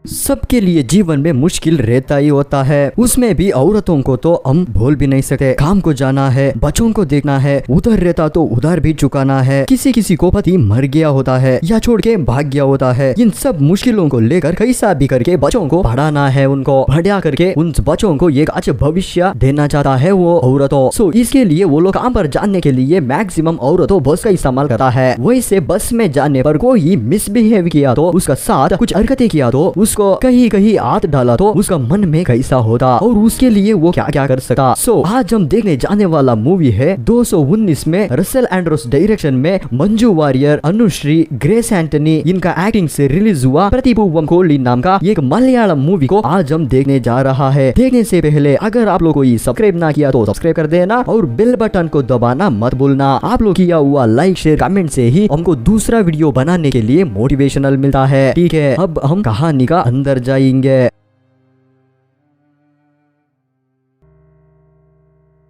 सबके लिए जीवन में मुश्किल रहता ही होता है, उसमें भी औरतों को तो हम भूल भी नहीं सकते। काम को जाना है, बच्चों को देखना है, उधर रहता तो उधर भी चुकाना है। किसी किसी को पति मर गया होता है या छोड़ के भाग गया होता है। इन सब मुश्किलों को लेकर कैसा भी करके बच्चों को पढ़ाना है, उनको बढ़िया करके उन बच्चों को एक अच्छा भविष्य देना चाहता है वो औरतों। सो इसके लिए वो लोग काम पर जाने के लिए मैक्सिमम औरतों बस का इस्तेमाल करता है। वैसे बस में जाने पर कोई मिसबिहेव किया तो, उसका साथ कुछ हरकतें किया तो, उसको कहीं कहीं हाथ डाला तो उसका मन में कैसा होता और उसके लिए वो क्या क्या कर सका। सो आज हम देखने जाने वाला मूवी है 219 में रसेल एंड्रोस डायरेक्शन में मंजू वारियर, अनुश्री, ग्रेस एंटनी इनका एक्टिंग से रिलीज हुआ प्रतिभुवम कोली नाम का एक मलयालम मूवी को आज हम देखने जा रहा है। देखने से पहले अगर आप लोगों को सब्सक्राइब ना किया तो सब्सक्राइब कर देना और बेल बटन को दबाना मत भूलना। आप लोग किया हुआ लाइक शेयर कमेंट से ही हमको दूसरा वीडियो बनाने के लिए मोटिवेशनल मिलता है। ठीक है, अब हम कहानी का अंदर जाएंगे।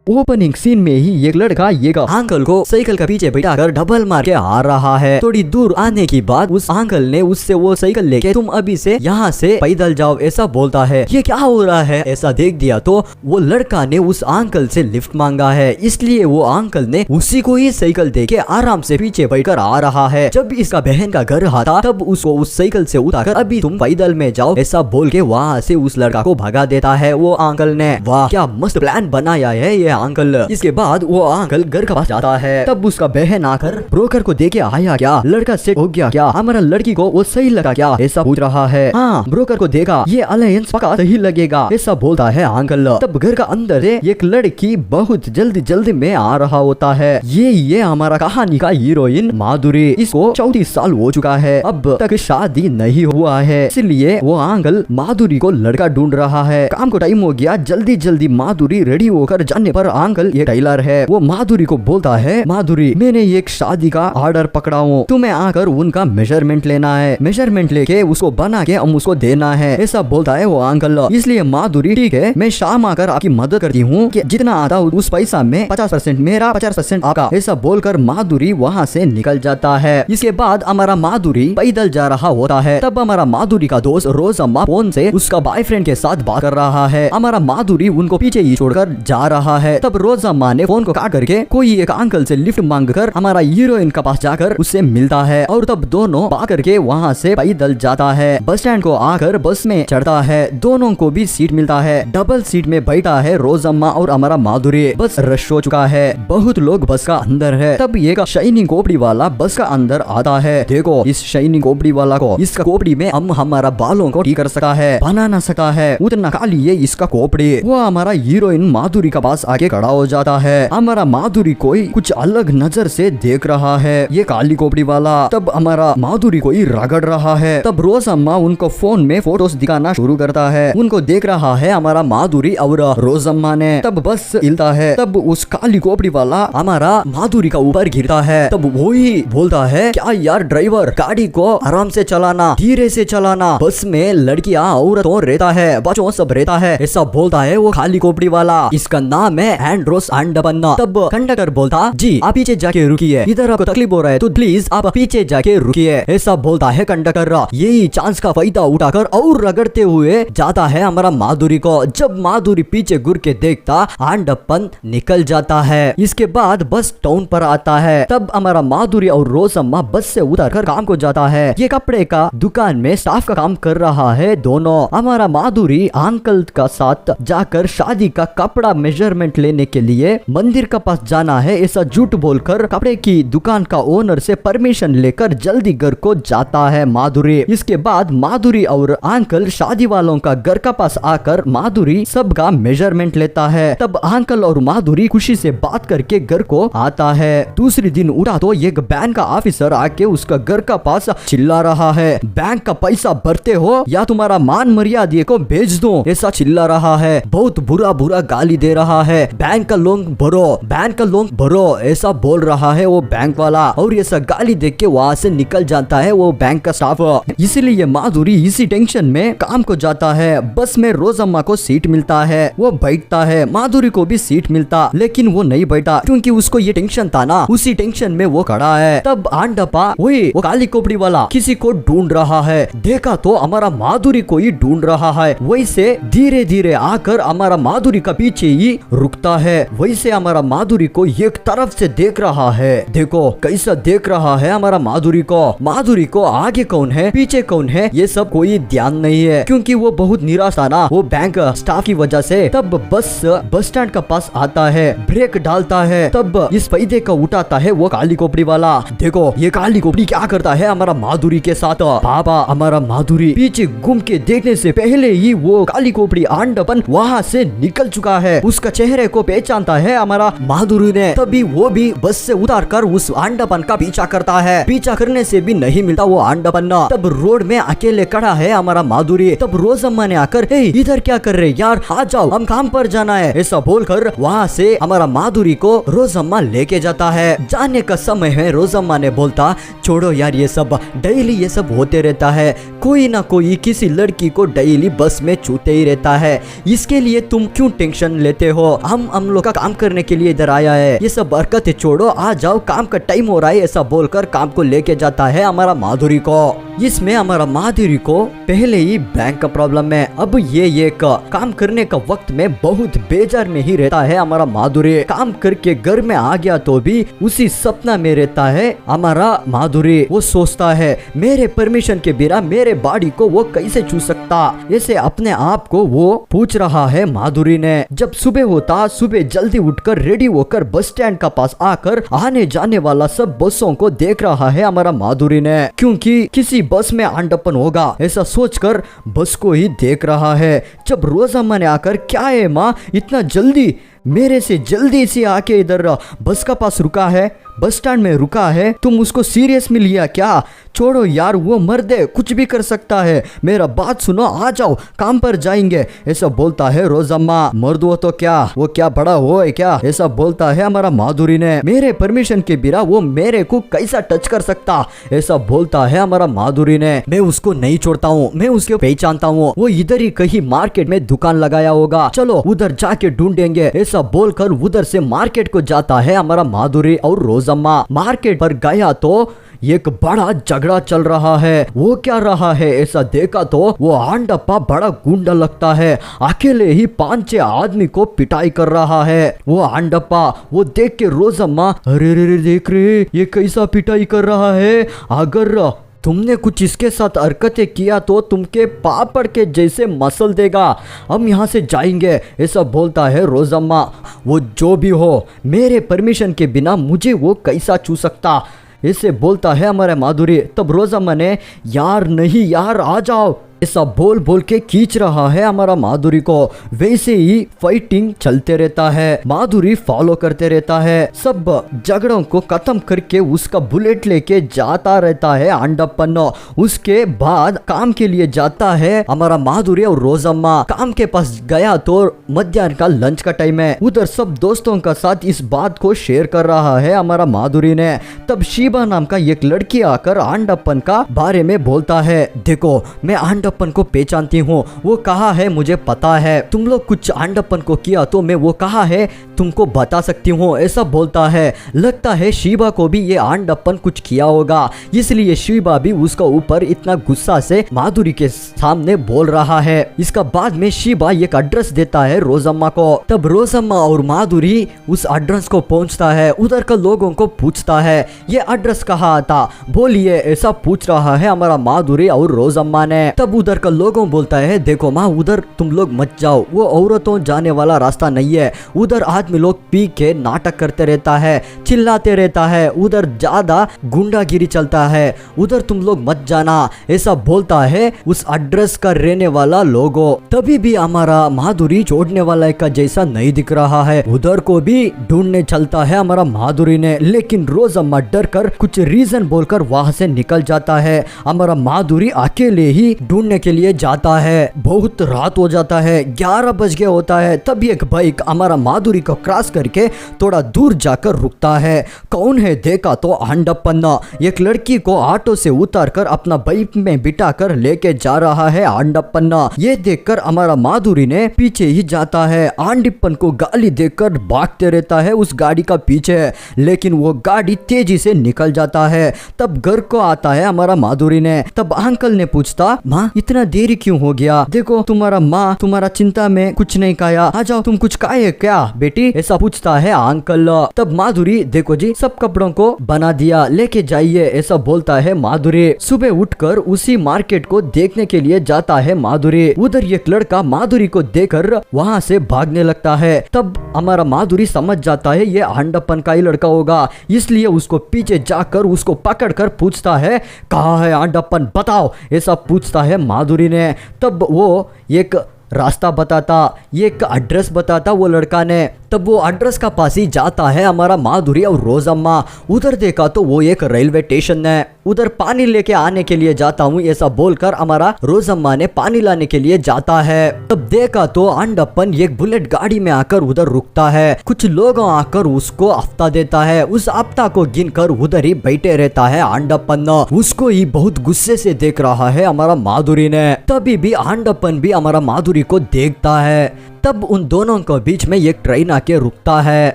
ओपनिंग सीन में ही एक लड़का एक अंकल को साइकिल के पीछे बैठाकर डबल मार के आ रहा है। थोड़ी दूर आने के बाद उस अंकल ने उससे वो साइकिल लेके तुम अभी से यहाँ से पैदल जाओ ऐसा बोलता है। ये क्या हो रहा है ऐसा देख दिया तो वो लड़का ने उस अंकल से लिफ्ट मांगा है, इसलिए वो अंकल ने उसी को ही साइकिल देके आराम से पीछे बैठकर आ रहा है। जब इसका बहन का घर आता तब उसको उस साइकिल से उतारकर अभी तुम पैदल में जाओ ऐसा बोल के वहाँ से उस लड़का को भगा देता है वो अंकल ने। वाह क्या मस्त प्लान बनाया है ये अंकल। इसके बाद वो अंकल घर के पास जाता है, तब उसका बहन आकर ब्रोकर को देके आया क्या, लड़का सेट हो गया क्या, हमारा लड़की को वो सही लगा क्या ऐसा पूछ रहा है। हाँ ब्रोकर को देखा ये अलायंस पक्का सही लगेगा ऐसा बोलता है अंकल। तब घर का अंदर से एक लड़की बहुत जल्दी में आ रहा होता है। ये हमारा कहानी का हीरोइन माधुरी। इसको 34 साल हो चुका है, अब तक शादी नहीं हुआ है, इसलिए वो अंकल माधुरी को लड़का ढूंढ रहा है। काम को टाइम हो गया, जल्दी माधुरी रेडी होकर जाने पर अंकल ये टेलर है वो माधुरी को बोलता है, माधुरी मैंने एक शादी का ऑर्डर पकड़ा हूँ, तुम्हें आकर उनका मेजरमेंट लेना है, मेजरमेंट लेके उसको बना के हम उसको देना है ऐसा बोलता है वो अंकल। इसलिए माधुरी ठीक है मैं शाम आकर आपकी मदद करती हूँ, जितना आता उस पैसा में 50% मेरा 50% आपका ऐसा बोलकर माधुरी वहाँ से निकल जाता है। इसके बाद हमारा माधुरी पैदल जा रहा होता है, तब हमारा माधुरी का दोस्त रोजम्मा फोन से उसका बॉयफ्रेंड के साथ बात कर रहा है। हमारा माधुरी उनको पीछे ही छोड़कर जा रहा है। तब रोजम्मा ने फोन को काट करके कोई एक अंकल से लिफ्ट मांगकर हमारा हीरोइन के पास जाकर उससे मिलता है और तब दोनों पा करके वहाँ से पैदल जाता है। बस स्टैंड को आकर बस में चढ़ता है, दोनों को भी सीट मिलता है। डबल सीट में बैठा है रोजम्मा और हमारा माधुरी। बस रश हो चुका है, बहुत लोग बस का अंदर है। तब एक शाइनिंग खोपड़ी वाला बस का अंदर आता है। देखो इस शाइनिंग खोपड़ी वाला को, इसका खोपड़ी में हम हमारा बालों को ठीक कर सकता है, बना ना सकता है, उतना काली है इसका खोपड़ी। वो हमारा हीरोइन माधुरी के पास आके खड़ा हो जाता है। हमारा माधुरी कोई कुछ अलग नजर से देख रहा है ये काली खोपड़ी वाला। तब हमारा माधुरी कोई रगड़ रहा है। तब रोजम्मा उनको फोन में फोटोज दिखाना शुरू करता है, उनको देख रहा है हमारा माधुरी और रोजम्मा ने। तब बस हिलता है, तब उस काली खोपड़ी वाला हमारा माधुरी का ऊपर गिरता है। तब वो ही बोलता है क्या यार ड्राइवर गाड़ी को आराम से चलाना, धीरे से चलाना, बस में लड़कियां औरतों रहता है, बच्चों सब रहता है ऐसा बोलता है वो काली खोपड़ी वाला। इसका नाम है एंड्रोस अंडबन्ना। तब कंडक्टर बोलता जी आप पीछे जाके रुकिए, इधर आपको तकलीफ हो रहा है तो प्लीज आप पीछे जाके रुकिए ऐसा बोलता है कंडक्टर। यही चांस का फायदा उठाकर और रगड़ते हुए जाता है हमारा माधुरी को। जब माधुरी पीछे घूर के देखता अंडप्पन निकल जाता है। इसके बाद बस टाउन पर आता है। तब हमारा माधुरी और रोजम्मा बस से उतरकर काम को जाता है। ये कपड़े का दुकान में स्टाफ का काम कर रहा है दोनों। हमारा माधुरी अंकल का साथ जाकर शादी का कपड़ा मेजरमेंट लेने के लिए मंदिर का पास जाना है ऐसा झूठ बोलकर कपड़े की दुकान का ओनर से परमिशन लेकर जल्दी घर को जाता है माधुरी। इसके बाद माधुरी और अंकल शादी वालों का घर का पास आकर माधुरी सबका मेजरमेंट लेता है। तब अंकल और माधुरी खुशी से बात करके घर को आता है। दूसरी दिन उठा तो एक बैंक का ऑफिसर आके उसका घर का पास चिल्ला रहा है, बैंक का पैसा भरते हो या तुम्हारा मान मर्यादा को भेज दो ऐसा चिल्ला रहा है। बहुत बुरा गाली दे रहा है। बैंक का लोन भरो, बैंक का लोन भरो, ऐसा बोल रहा है वो बैंक वाला। और ऐसा गाली देख के वहाँ से निकल जाता है वो बैंक का स्टाफ। इसीलिए माधुरी इसी टेंशन में काम को जाता है। बस में रोजम्मा को सीट मिलता है, वो बैठता है, माधुरी को भी सीट मिलता, लेकिन वो नहीं बैठा क्योंकि उसको ये टेंशन था ना, उसी टेंशन में वो खड़ा है। तब आंडप्पा वही वो काली कोपड़ी वाला किसी को ढूंढ रहा है। देखा तो हमारा माधुरी को ही ढूंढ रहा है। वैसे धीरे धीरे आकर हमारा माधुरी का पीछे ही रुकता है। वैसे हमारा माधुरी को एक तरफ से देख रहा है। देखो कैसा देख रहा है हमारा माधुरी को। माधुरी को आगे कौन है पीछे कौन है ये सब कोई ध्यान नहीं है, क्योंकि वो बहुत निराश था ना वो बैंक स्टाफ की वजह से। तब बस स्टैंड का पास आता है, ब्रेक डालता है, तब इस पैदे को उठाता है वो काली कोपड़ी वाला। देखो ये काली कोपड़ी क्या करता है हमारा माधुरी के साथ। पापा हमारा माधुरी पीछे घूम के देखने से पहले ही वो काली कोपड़ी आंडपन वहाँ से निकल चुका है। उसका चेहरे को पहचानता है हमारा माधुरी ने। तभी वो भी बस से उतार कर उस आंडपन का पीछा करता है। पीछा करने से भी नहीं मिलता वो आंडपन। तब रोड में अकेले खड़ा है हमारा माधुरी। तब रोजम्मा ने आकर इधर क्या कर रहे यार, आ जाओ हम काम पर जाना है, ऐसा बोलकर वहाँ से हमारा माधुरी को रोजम्मा लेके जाता है। जाने का समय है, रोजम्मा ने बोलता छोड़ो यार ये सब, डेली ये सब होते रहता है, कोई ना कोई किसी लड़की को डेली बस में छूते ही रहता है, इसके लिए तुम क्यों टेंशन लेते हो, हम लोग का काम करने के लिए इधर आया है, ये सब हरकतें छोड़ो, आ जाओ काम का टाइम हो रहा है, ऐसा बोलकर काम को लेके जाता है हमारा माधुरी को। इसमें हमारा माधुरी को पहले ही बैंक का प्रॉब्लम है। अब ये काम करने का वक्त में बहुत बेजार में ही रहता है हमारा माधुरी। काम करके घर में आ गया तो भी उसी सपना में रहता है हमारा माधुरी। वो सोचता है मेरे परमिशन के बिना मेरे बॉडी को वो कैसे छू सकता, ऐसे अपने आप को वो पूछ रहा है माधुरी ने। जब सुबह होता, सुबह जल्दी उठकर रेडी होकर बस स्टैंड का पास आकर आने जाने वाला सब बसों को देख रहा है हमारा माधुरी ने, क्योंकि किसी बस में आंडपन होगा ऐसा सोचकर बस को ही देख रहा है। जब रोजम्मा ने आकर क्या है माँ इतना जल्दी, मेरे से जल्दी से आके इधर बस का पास रुका है, बस स्टैंड में रुका है, तुम उसको सीरियस में लिया क्या, छोड़ो यार वो मर्द है कुछ भी कर सकता है, मेरा बात सुनो आ जाओ काम पर जाएंगे, ऐसा बोलता है रोजम्मा। मर्द हो तो क्या, वो क्या बड़ा हो है क्या, ऐसा बोलता है हमारा माधुरी ने। मेरे परमिशन के बिना वो मेरे को कैसा टच कर सकता, ऐसा बोलता है हमारा माधुरी ने। मैं उसको नहीं छोड़ता हूँ, मैं उसको पहचानता हूँ, वो इधर ही कहीं मार्केट में दुकान लगाया होगा, चलो उधर जाके ढूंढेंगे, ऐसा बोलकर उधर से मार्केट को जाता है हमारा माधुरी और रोजम्मा। मार्केट पर गया तो एक बड़ा झगड़ा चल रहा है। वो क्या रहा है ऐसा देखा तो वो आंडप्पा बड़ा गुंडा लगता है, अकेले ही 5-6 आदमी को पिटाई कर रहा है वो आंडप्पा। वो देख के रोजम्मा अरे रे देख रहे ये कैसा पिटाई कर रहा है, अगर तुमने कुछ इसके साथ हरकतें किया तो तुमके पापड़ के जैसे मसल देगा, हम यहाँ से जाएंगे, ऐसा बोलता है रोजम्मा। वो जो भी हो मेरे परमिशन के बिना मुझे वो कैसा छू सकता, ऐसे बोलता है हमारे माधुरी। तब रोजम्मा ने यार नहीं यार आ जाओ ऐसा बोल बोल के खींच रहा है हमारा माधुरी को। वैसे ही फाइटिंग चलते रहता है, माधुरी फॉलो करते रहता है, सब झगड़ों को खत्म करके उसका बुलेट लेके जाता रहता है आंडप्पन। उसके बाद काम के लिए जाता है हमारा माधुरी और रोजम्मा। काम के पास गया तो मध्याह्न का लंच का टाइम है, उधर सब दोस्तों का साथ इस बात को शेयर कर रहा है हमारा माधुरी ने। तब शिबा नाम का एक लड़की आकर आंडप्पन का बारे में बोलता है, देखो मैं आंडप्पन को पहचानती हूँ, वो कहा है मुझे पता है, तुम लोग कुछ आंडप्पन को किया तो मैं वो कहा है तुमको बता सकती हूँ, ऐसा बोलता है। लगता है शिबा को भी ये आंडप्पन कुछ किया होगा, इसलिए शिबा भी उसका ऊपर इतना गुस्सा से माधुरी के सामने बोल रहा है। इसका बाद में शिबा एक एड्रेस देता है रोजम्मा को। तब रोजम्मा और माधुरी उस एड्रेस को पहुंचता है, उधर का लोगों को पूछता है ये एड्रेस कहाँ आता, बोलिए, ऐसा पूछ रहा है हमारा माधुरी और रोजम्मा ने। तब उधर का लोगों बोलता है देखो माँ उधर तुम लोग मत जाओ, वो औरतों जाने वाला रास्ता नहीं है, उधर आदमी लोग पी के नाटक करते रहता है, चिल्लाते रहता है, उधर ज्यादा गुंडागिरी चलता है, उधर तुम लोग मत जाना, ऐसा बोलता है उस एड्रेस का रहने वाला लोगो। तभी भी हमारा माधुरी छोड़ने वाला का जैसा नहीं दिख रहा है, उधर को भी ढूंढने चलता है हमारा माधुरी ने, लेकिन रोजम्मा डर कर कुछ रीजन बोलकर वहां से निकल जाता है। हमारा माधुरी अकेले ही ढूंढ ढूंढने के लिए जाता है। बहुत रात हो जाता है, 11 बज गया होता है। तभी एक बाइक हमारा माधुरी को क्रॉस करके थोड़ा दूर जाकर रुकता है। कौन है देखा तो आंडप्पन्ना एक लड़की को ऑटो से उतारकर अपना बाइक में बिठाकर लेके जा रहा है आंडप्पन्ना। ये देखकर हमारा माधुरी ने पीछे ही जाता है। आंडप्पन को गाली देकर भागते रहता है उस गाड़ी का पीछे, लेकिन वो गाड़ी तेजी से निकल जाता है। तब घर को आता है हमारा माधुरी ने। तब अंकल ने पूछता, माँ इतना देरी क्यों हो गया? देखो तुम्हारा माँ तुम्हारा चिंता में कुछ नहीं खाया, आ जाओ तुम कुछ खाए क्या बेटी? ऐसा पूछता है अंकल। तब माधुरी, देखो जी सब कपड़ों को बना दिया, लेके जाइए, ऐसा बोलता है माधुरी। सुबह उठकर उसी मार्केट को देखने के लिए जाता है माधुरी। उधर एक लड़का माधुरी को देखकर वहाँ से भागने लगता है। तब हमारा माधुरी समझ जाता है ये आंडप्पन का ही लड़का होगा, इसलिए उसको पीछे जाकर उसको पकड़कर पूछता है, कहाँ है आंडप्पन, बताओ, ऐसा पूछता है माधुरी ने। तब वो एक रास्ता बताता, ये एक एड्रेस बताता वो लड़का ने। तब वो एड्रेस का पास ही जाता है हमारा माधुरी और रोजम्मा। उधर देखा तो वो एक रेलवे स्टेशन है। उधर पानी लेके आने के लिए जाता हूँ, ऐसा बोलकर हमारा रोजम्मा ने पानी लाने के लिए जाता है। तब देखा तो आंडप्पन एक बुलेट गाड़ी में आकर उधर रुकता है। कुछ लोग आकर उसको हफ्ता देता है। उस हफ्ता को गिनकर उधर ही बैठे रहता है आंडप्पन। उसको ही बहुत गुस्से से देख रहा है हमारा माधुरी ने। तभी भी आंडप्पन भी हमारा माधुरी को देखता है। तब उन दोनों के बीच में एक ट्रेन आके रुकता है।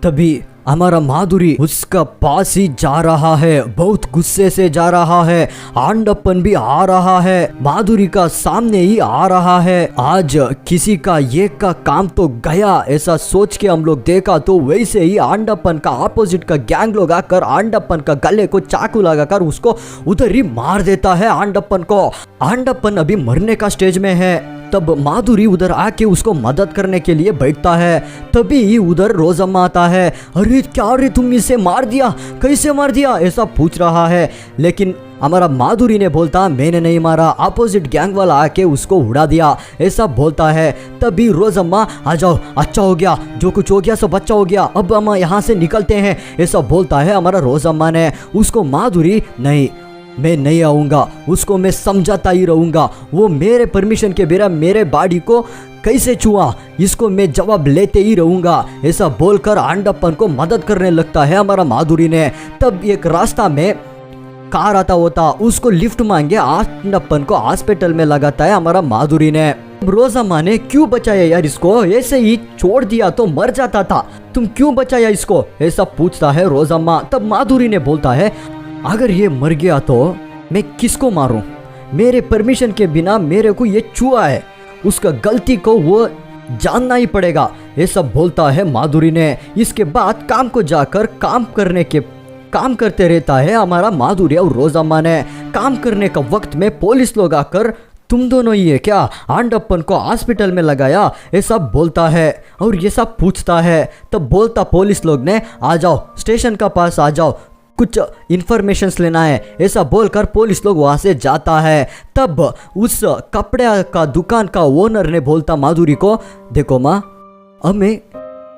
तभी हमारा माधुरी उसका पास ही जा रहा है, बहुत गुस्से से जा रहा है। आंडप्पन भी आ रहा है, माधुरी का सामने ही आ रहा है। आज किसी का ये का काम तो गया, ऐसा सोच के हम लोग देखा तो वैसे ही आंडप्पन का अपोजिट का गैंग लोग आकर आंडप्पन का गले को चाकू लगाकर उसको उधर ही मार देता है आंडप्पन को। आंडप्पन अभी मरने का स्टेज में है। तब माधुरी उधर आके उसको मदद करने के लिए बैठता है। तभी उधर रोजम्मा आता है। अरे क्या रे, तुम इसे मार दिया, कैसे मार दिया, ऐसा पूछ रहा है। लेकिन हमारा माधुरी ने बोलता, मैंने नहीं मारा, अपोजिट गैंग वाला आके उसको उड़ा दिया, ऐसा बोलता है। तभी रोजम्मा, आ जाओ, अच्छा हो गया, जो कुछ हो गया सब अच्छा हो गया, अब हम यहाँ से निकलते हैं, ऐसा बोलता है हमारा रोजम्मा ने। उसको माधुरी, नहीं मैं नहीं आऊँगा, उसको मैं समझाता ही रहूँगा, वो मेरे परमिशन के बिना मेरे बॉडी को कैसे छुआ, इसको मैं जवाब लेते ही रहूँगा, ऐसा बोलकर आंडप्पन को मदद करने लगता है हमारा माधुरी ने। तब एक रास्ता में कार आता होता, उसको लिफ्ट मांगे आंडप्पन को हॉस्पिटल में लगाता है हमारा माधुरी ने। रोजम्मा ने, क्यों बचाया यार इसको, ऐसे ही छोड़ दिया तो मर जाता था, तुम क्यों बचाया इसको, ऐसा पूछता है रोजम्मा। तब माधुरी ने बोलता है, अगर ये मर गया तो मैं किसको मारूं, मेरे परमिशन के बिना मेरे को ये छुआ है, उसका गलती को वो जानना ही पड़ेगा, ये सब बोलता है माधुरी ने। इसके बाद काम को जाकर काम करते रहता है हमारा माधुरी और रोजम्मा ने। काम करने का वक्त में पुलिस लोग आकर, तुम दोनों ही है क्या, आंडप्पन को हॉस्पिटल में लगाया, ये सब बोलता है और ये सब पूछता है। तब बोलता पुलिस लोग ने, आ जाओ स्टेशन का पास आ जाओ, कुछ इन्फॉर्मेशन लेना है, ऐसा बोलकर पुलिस लोग वहां से जाता है। तब उस कपड़े का दुकान का ओनर ने बोलता माधुरी को, देखो माँ, हमें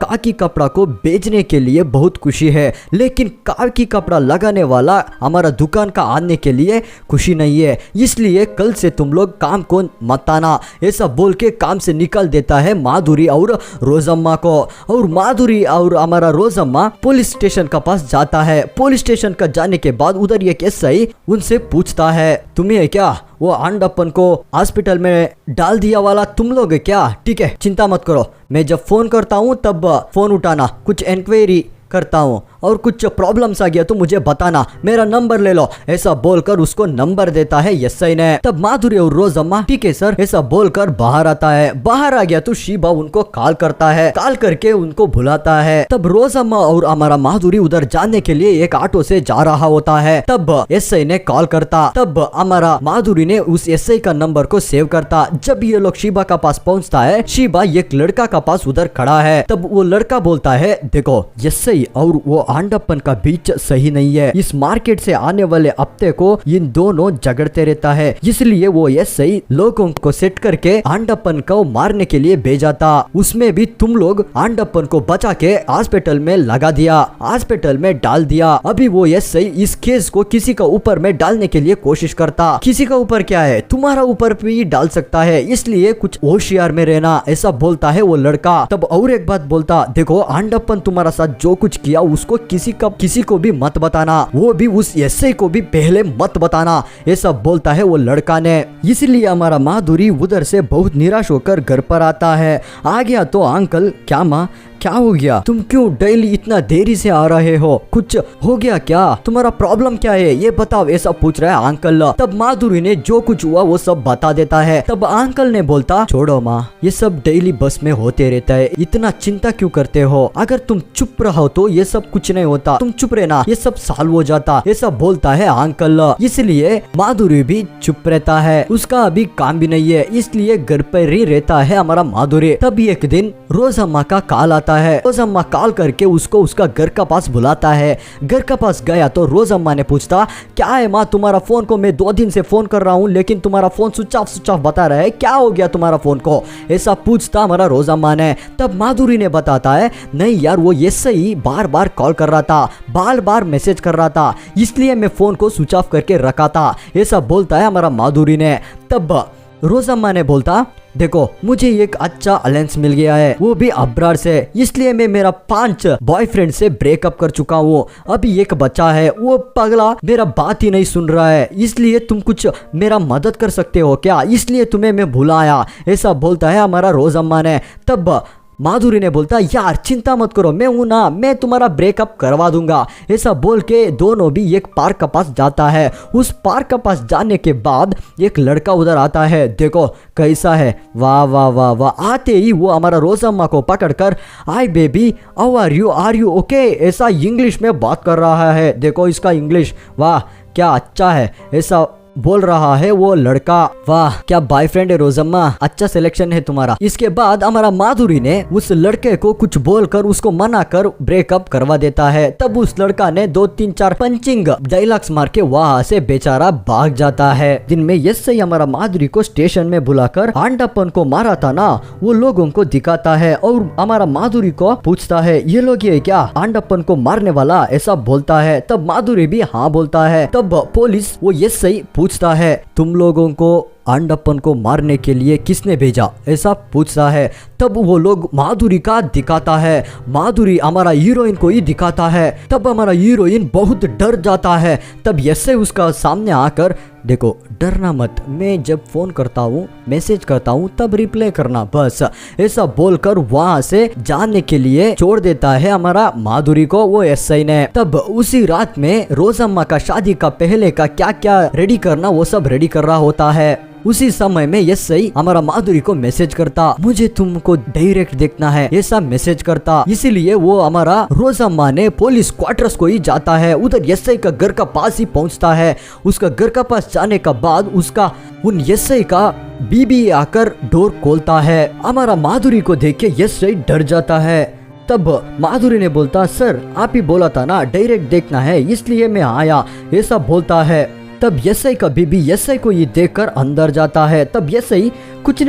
काकी कपड़ा को बेचने के लिए बहुत खुशी है, लेकिन काकी कपड़ा लगाने वाला हमारा दुकान का आने के लिए खुशी नहीं है, इसलिए कल से तुम लोग काम को मत आना, ऐसा बोल के काम से निकल देता है माधुरी और रोजम्मा को। और माधुरी और हमारा रोजम्मा पुलिस स्टेशन का पास जाता है। पुलिस स्टेशन का जाने के बाद उधर एक एसआई उनसे पूछता है, तुम्हें क्या वो आंडप्पन को हॉस्पिटल में डाल दिया वाला तुम लोग है क्या? ठीक है, चिंता मत करो, मैं जब फोन करता हूँ तब फोन उठाना, कुछ इंक्वायरी करता हूँ और कुछ प्रॉब्लम्स आ गया तो मुझे बताना, मेरा नंबर ले लो, ऐसा बोलकर उसको नंबर देता है एसआई ने। तब माधुरी और रोजम्मा, ठीक है सर, ऐसा बोलकर बाहर आता है। बाहर आ गया तो शिबा उनको कॉल करता है, कॉल करके उनको बुलाता है। तब रोजम्मा और हमारा माधुरी उधर जाने के लिए एक ऑटो से जा रहा होता है। तब एसआई ने कॉल करता, तब हमारा माधुरी ने उस एसआई का नंबर को सेव करता। जब ये लोग शिबा का पास पहुंचता है, शिबा एक लड़का का पास उधर खड़ा है। तब वो लड़का बोलता है, देखो एसआई एसआई और वो आंडप्पन का बीच सही नहीं है। इस मार्केट से आने वाले हफ्ते को इन दोनों झगड़ते रहता है, इसलिए वो एसआई लोगों को सेट करके आंडप्पन को मारने के लिए भेजा था। उसमें भी तुम लोग आंडप्पन को बचा के हॉस्पिटल में लगा दिया, हॉस्पिटल में डाल दिया। अभी वो एसआई इस केस को किसी का ऊपर में डालने के लिए कोशिश करता। किसी का ऊपर क्या है, तुम्हारा ऊपर भी डाल सकता है, इसलिए कुछ होशियार में रहना, ऐसा बोलता है वो लड़का। तब और एक बात बोलता, देखो आंडप्पन तुम्हारा साथ जो कुछ किया उसको किसी को भी मत बताना, वो भी उस एसआई को भी पहले मत बताना, ऐसा बोलता है वो लड़का ने। इसलिए हमारा माधुरी उधर से बहुत निराश होकर घर पर आता है। आ गया तो अंकल, क्या माँ क्या हो गया, तुम क्यों डेली इतना देरी से आ रहे हो, कुछ हो गया क्या, तुम्हारा प्रॉब्लम क्या है ये बताओ, ऐसा पूछ रहा है अंकल। तब माधुरी ने जो कुछ हुआ वो सब बता देता है। तब अंकल ने बोलता, छोड़ो माँ, ये सब डेली बस में होते रहता है, इतना चिंता क्यों करते हो, अगर तुम चुप रहो तो ये सब कुछ नहीं होता, तुम चुप रहना, ये सब सॉल्व हो जाता, ऐसा बोलता है अंकल। इसलिए माधुरी भी चुप रहता है, उसका अभी काम भी नहीं है, इसलिए घर पर ही रहता है हमारा माधुरी। तब एक दिन रोज अम्मा का कॉल आता है। रोज अम्मा कॉल करके उसको उसका घर का पास बुलाता है। घर का पास गया तो रोज अम्मा ने पूछता, क्या है माँ, तुम्हारा फोन को मैं 2 दिन से फोन कर रहा हूँ लेकिन तुम्हारा फोन स्विच ऑफ बता रहा है, क्या हो गया तुम्हारा फोन को, ऐसा पूछता हमारा रोज अम्मा ने। तब माधुरी ने बताता है, नहीं यार वो ऐसे ही बार बार कॉल कर रहा था, बार बार मैसेज कर रहा था, इसलिए मैं फोन को स्विच ऑफ करके रखा था, ऐसा बोलता है हमारा माधुरी ने। तब रोज अम्मा ने बोलता, देखो मुझे एक अच्छा अलायंस मिल गया है, वो भी अब्रार से, इसलिए मैं मेरा 5 बॉयफ्रेंड से ब्रेकअप कर चुका हूँ, अभी एक बच्चा है, वो पगला मेरा बात ही नहीं सुन रहा है, इसलिए तुम कुछ मेरा मदद कर सकते हो क्या, इसलिए तुम्हें मैं बुलाया, ऐसा बोलता है हमारा रोज अम्मा ने। तब माधुरी ने बोलता, यार चिंता मत करो, मैं हूं ना, मैं तुम्हारा ब्रेकअप करवा दूंगा, ऐसा बोल के दोनों भी एक पार्क के पास जाता है। उस पार्क के पास जाने के बाद एक लड़का उधर आता है, देखो कैसा है, वाह वाह वाह वाह। आते ही वो हमारा रोज अम्मा को पकड़कर, hi baby, how are you okay, ऐसा इंग्लिश में बात कर रहा है, देखो इसका इंग्लिश, वाह क्या अच्छा है, ऐसा बोल रहा है वो लड़का। वाह क्या बॉयफ्रेंड है रोजम्मा, अच्छा सिलेक्शन है तुम्हारा। इसके बाद हमारा माधुरी ने उस लड़के को कुछ बोलकर उसको मना कर ब्रेकअप करवा देता है। तब उस लड़का ने 2-3-4 पंचिंग डायलॉग्स मार के वहाँ से बेचारा भाग जाता है। दिन में यस हमारा माधुरी को स्टेशन में बुलाकर आंडप्पन को मारा था ना, वो लोगों को दिखाता है और हमारा माधुरी को पूछता है, ये लोग ये क्या आंडप्पन को मारने वाला, ऐसा बोलता है। तब माधुरी भी हाँ बोलता है। तब पुलिस वो यस पूछता है, तुम लोगों को आंडप्पन को मारने के लिए किसने भेजा, ऐसा पूछता है। तब वो लोग माधुरी का दिखाता है, माधुरी हमारा हीरोइन को ही दिखाता है। तब हमारा हीरोइन बहुत डर जाता है। तब ऐसे उसका सामने आकर, देखो डरना मत, मैं जब फोन करता हूँ मैसेज करता हूँ तब रिप्लाई करना बस, ऐसा बोलकर वहाँ से जाने के लिए छोड़ देता है हमारा माधुरी को वो एसआई ने। तब उसी रात में रोजम्मा का शादी का पहले का क्या क्या रेडी करना वो सब रेडी कर रहा होता है। उसी समय में एसआई हमारा माधुरी को मैसेज करता, मुझे तुमको डायरेक्ट देखना है, ऐसा मैसेज करता। इसीलिए वो हमारा रोजम्मा ने पुलिस क्वार्टर्स को ही जाता है, उधर एसआई का घर का पास ही पहुंचता है। उसका घर का पास जाने का बाद उसका उन एसआई का बीबी आकर डोर खोलता है। हमारा माधुरी को देख के एसआई डर जाता है। तब माधुरी ने बोलता, सर आप ही बोला था ना डायरेक्ट देखना है, इसलिए मैं आया, ऐसा बोलता है। तब एसआई का बीबी एसआई को ये देखकर अंदर जाता है। तब एसआई, कुछ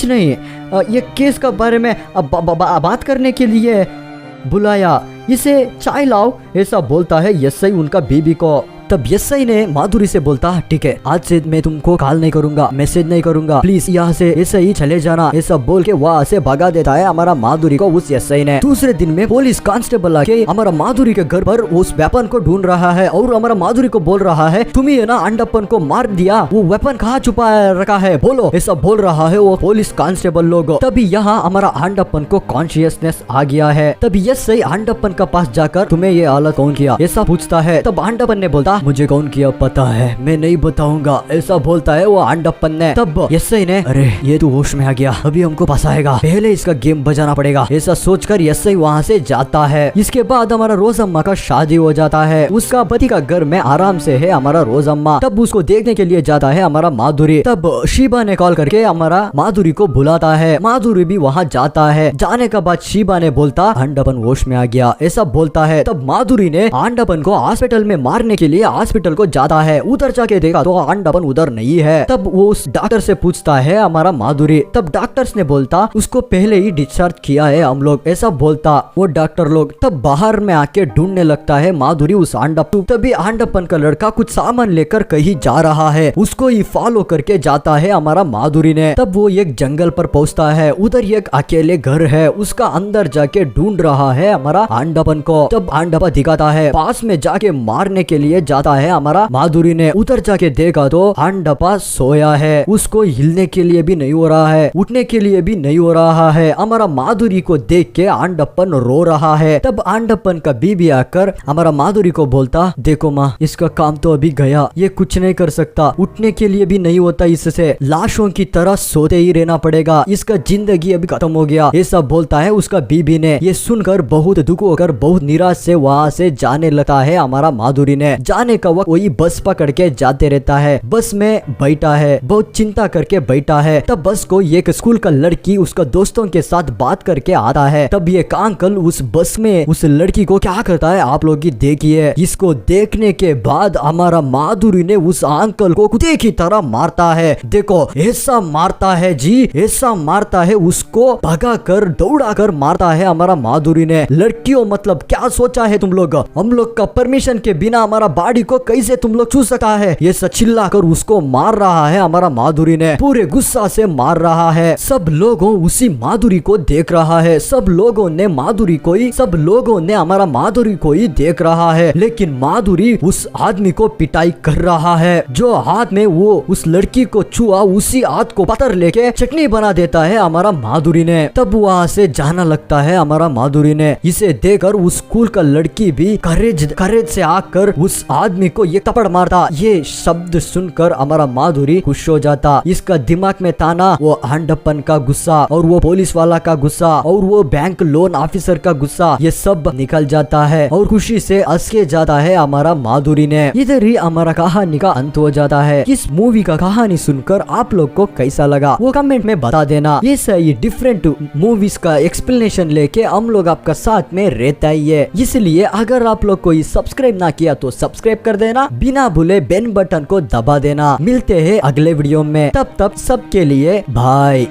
नहीं, ये केस के बारे में बात करने के लिए बुलाया, इसे चाय लाओ, ऐसा बोलता है एसआई उनका बीबी को। तब एसआई ने माधुरी से बोलता, ठीक है आज से मैं तुमको कॉल नहीं करूंगा, मैसेज नहीं करूंगा, प्लीज यहाँ से ऐसे ही चले जाना, ऐसा बोल के वहाँ से भगा देता है हमारा माधुरी को उस एसआई ने। दूसरे दिन में पुलिस कांस्टेबल आके हमारा माधुरी के घर पर उस वेपन को ढूंढ रहा है और हमारा माधुरी को बोल रहा है, तुम ही है ना आंडप्पन को मार दिया, वो वेपन कहाँ छुपा रखा है बोलो, ऐसा बोल रहा है वो पुलिस कांस्टेबल लोग। तभी यहाँ हमारा आंडप्पन को कॉन्शियसनेस आ गया है। तभी एसआई आंडप्पन का पास जाकर, तुम्हें ये हालत कौन किया, ऐसा पूछता है। तब आंडप्पन ने बोलता, क्या? मुझे कौन किया पता है, मैं नहीं बताऊंगा, ऐसा बोलता है वो आंडप्पन ने। तब यस्सई ने, अरे ये तो होश में आ गया, अभी हमको फंसाएगा, पहले इसका गेम बजाना पड़ेगा, ऐसा सोचकर यस्सई वहाँ से जाता है। इसके बाद हमारा रोजम्मा का शादी हो जाता है। उसका पति का घर में आराम से है हमारा रोजम्मा। तब उसको देखने के लिए जाता है हमारा माधुरी। तब शिबा ने कॉल करके हमारा माधुरी को बुलाता है। माधुरी भी वहाँ जाता है। जाने के बाद शिबा ने बोलता आंडप्पन होश में आ गया, ऐसा बोलता है। तब माधुरी ने आंडप्पन को हॉस्पिटल में मारने के लिए हॉस्पिटल को जाता है। उधर जाके देखा तो आंडप्पन उधर नहीं है। तब वो उस डॉक्टर से पूछता है हमारा माधुरी। तब डॉक्टर्स ने बोलता उसको पहले ही डिस्चार्ज किया है हम लोग, ऐसा बोलता वो डॉक्टर लोग। तब बाहर में आके ढूंढने लगता है माधुरी उस आंडप्पन। तभी आंडप्पन का लड़का कुछ सामान लेकर कहीं जा रहा है, उसको ही फॉलो करके जाता है हमारा माधुरी ने। तब वो एक जंगल पर पहुंचता है। उधर एक अकेले घर है, उसका अंदर जाके ढूंढ रहा है हमारा आंडप्पन को। तब आंडप्पन दिखाता है, पास में जाके मारने के लिए जाता है हमारा माधुरी ने। उधर जाके देखा तो आंडप्पन सोया है, उसको हिलने के लिए भी नहीं हो रहा है, उठने के लिए भी नहीं हो रहा है। हमारा माधुरी को देख के आंडप्पन रो रहा है। तब आंडप्पन का बीबी आकर हमारा माधुरी को बोलता, देखो माँ, इसका काम तो अभी गया, ये कुछ नहीं कर सकता, उठने के लिए भी नहीं होता, इससे लाशों की तरह सोते ही रहना पड़ेगा, इसका जिंदगी अभी खत्म हो गया, ये सब बोलता है उसका बीबी ने। ये सुनकर बहुत दुख होकर बहुत निराश से वहाँ से जाने लगता है हमारा माधुरी ने। जाने का वक्त वही बस पकड़ के जाते रहता है। बस में बैठा है, बहुत चिंता करके बैठा है। तब बस को एक स्कूल का लड़की उसका दोस्तों के साथ बात करके आता है। तब ये अंकल उस बस में उस लड़की को क्या करता है आप लोग देखिए। इसको देखने के बाद हमारा माधुरी ने उस अंकल को कुत्ते की तरह मारता है। देखो ऐसा मारता है जी, ऐसा मारता है, उसको भगा कर दौड़ा कर मारता है हमारा माधुरी ने। लड़कियों मतलब क्या सोचा है तुम लोग, हम लोग का परमिशन के बिना हमारा बॉडी को कैसे तुम लोग छू सकता है, ये सब चिल्ला कर उसको मार रहा है हमारा माधुरी ने, पूरे गुस्सा से मार रहा है। सब लोगों उसी माधुरी को देख रहा है, सब लोगों ने हमारा माधुरी को ही देख रहा है। लेकिन माधुरी उस आदमी को पिटाई कर रहा है, जो हाथ में वो उस लड़की को छुआ उसी हाथ को पत्थर लेके चटनी बना देता है हमारा माधुरी ने। तब वहाँ से जाना लगता है हमारा माधुरी ने। इसे देखकर उस स्कूल का लड़की भी करेज से आकर उस आदमी को ये थप्पड़ मारता। ये शब्द सुनकर हमारा माधुरी खुश हो जाता। इसका दिमाग में था ना वो आंडप्पन का गुस्सा और वो पुलिस वाला का गुस्सा और वो बैंक लोन ऑफिसर का गुस्सा, ये सब निकल जाता है और खुशी से हंस के जाता है हमारा माधुरी ने। इधर ही हमारा कहानी का अंत हो जाता है। इस मूवी का कहानी सुनकर आप लोग को कैसा लगा वो कमेंट में बता देना। ये सही डिफरेंट मूवीज का एक्सप्लेनेशन लेके हम लोग आपका साथ में रहता ही है, इसलिए अगर आप लोग कोई सब्सक्राइब ना किया तो सब्सक्राइब कर देना, बिना भूले बेल बटन को दबा देना। मिलते हैं अगले वीडियो में, तब तक सबके लिए बाय।